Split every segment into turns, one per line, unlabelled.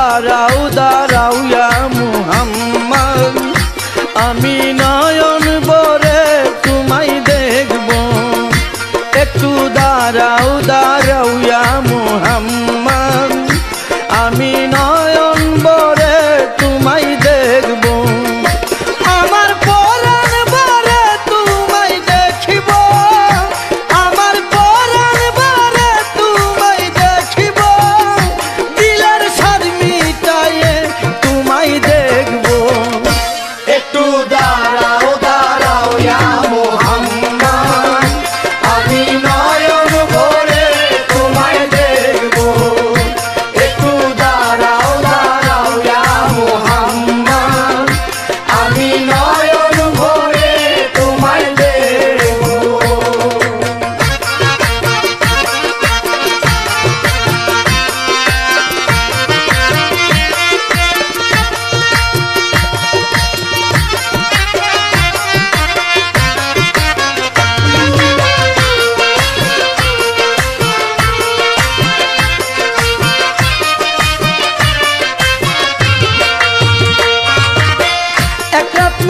দাঁড়াও দাঁড়াও ইয়া মুহাম্মদ, আমি নয়ন ভরে তোমায় দেখব। একটু দাঁড়াও দাঁড়াও ইয়া মুহাম্মদ, আমি নয়ন ভরে তোমায় দেখব। আমার পরাণ ভরে তোমায় দেখিব, আমার পরাণ ভরে তোমায় দেখিব, দিলের স্বাদ মিটায়ে তোমায় দেখব। একটু দাঁড়াও দাঁড়াও ইয়া মুহাম্মদ, আমি নয়ন ভরে তোমায় দেখব। একটু দাঁড়াও দাঁড়াও ইয়া মুহাম্মদ, আমি নয়ন ভরে তোমায় দেখব।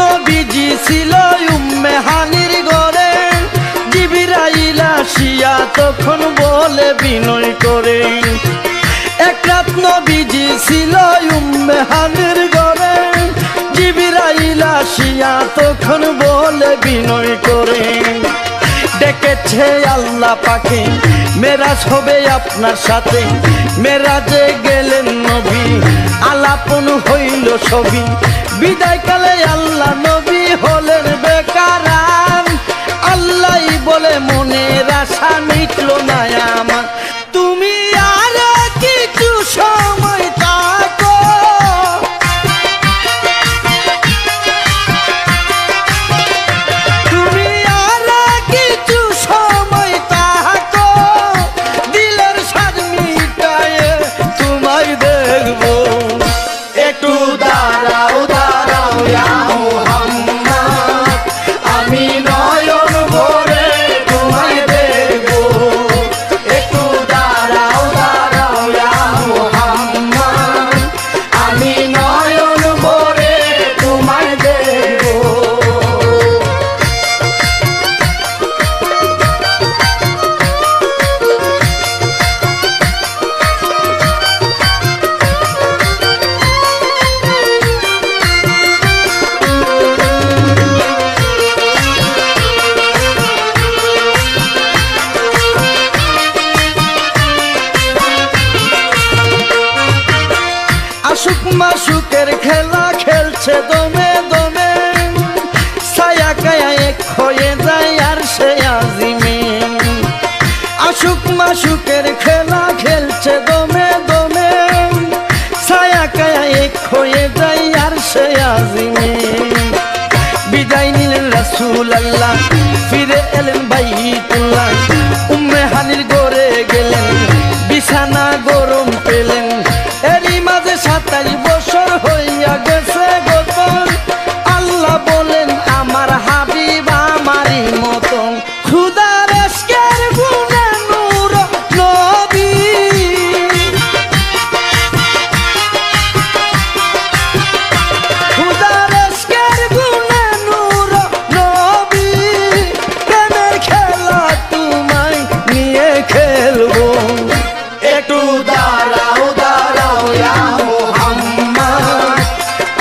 নবীজি ছিল উম্মে হানির ঘরে, জিবরাইল আসিয়া তখন বলে বিনয় করে। এক রাত নবীজি ছিল উম্মে হানির ঘরে, জিবরাইল আসিয়া তখন বলে বিনয় করে। ডেকেছে আল্লাহ পাকে মেরাজ হবে আপনার সাথে, মেরাজে গেলেন নবী আলাপন হইল ছবি। বিদায় কালে আল্লাহ নবী হলেন বেকারাম, আল্লাহ বলে মনের আশা মিটলো না আমার, তুমি আর কিছু সময় থাকো। তুমি আর কিছু সময় থাকো, দিলের স্বাদ মিটায়ে তোমায় দেখব। একটু দাঁড়াও দাঁড়াও ইয়া মুহাম্মদ, আমি নয়ন ভরে তোমায় দেখব। একটু দাঁড়াও দাঁড়াও ইয়া মুহাম্মদ, আমি নয়ন ভরে তোমায় দেখব। আশুক মাশুকের খেলা খেলছে দমে দমে, ছায়া কায়া এক হয়ে যায় আর সে আজিমে। আশুক মাশুকের খেলা খেলছে দমে দমে, ছায়া কায়া এক হয়ে যায় আর সে আজিমে। বিদায় নিলেন রাসূলুল্লাহ, ফিরে এলেন বাইতুল্লাহ, উম্মে হানির ঘরে গেলেন, বিছানা গরম পেলেন। এরই মাঝে 27 বছর হইয়া গেছে গতন, আল্লাহ বলেন আমার হাবিব আমারই মতন। খুদার এশকের গুণে নূর নবী, খুদার এশকের গুণে নূর নবী, প্রেমের খেলা তোমায় নিয়ে খেলবো। একটু দাঁড়াও দাঁড়াও ইয়া মুহাম্মদ,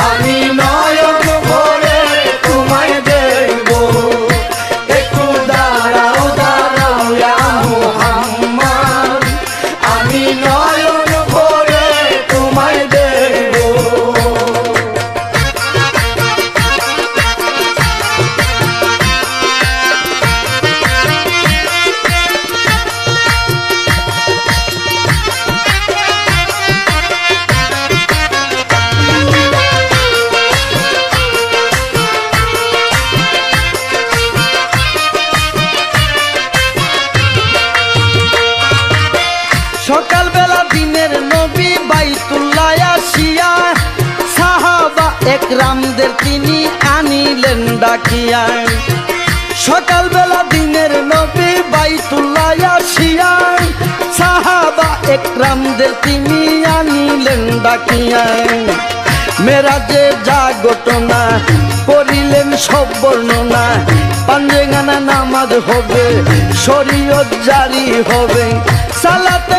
আমি নয়ন ভরে তোমায় দেখব। একটু দাঁড়াও দাঁড়াও ইয়া মুহাম্মদ, আমি নয়ন ভরে তোমায় দেখব। সকালবেলা দিনের নবী বাইতুল্লাহ আসিয়া, সাহাবা একরামদের তিনি আনিলেন ডাকিয়া। সকালবেলা দিনের নবী বাইতুল্লাহ আসিয়া, সাহাবা একরামদের তিনি আনিলেন ডাকিয়া মেরাজে যা ঘটনা করিলেন সব বর্ণনা পাঞ্জেগানা নামাজ হবে শরীয়ত জারি হবে সালাতে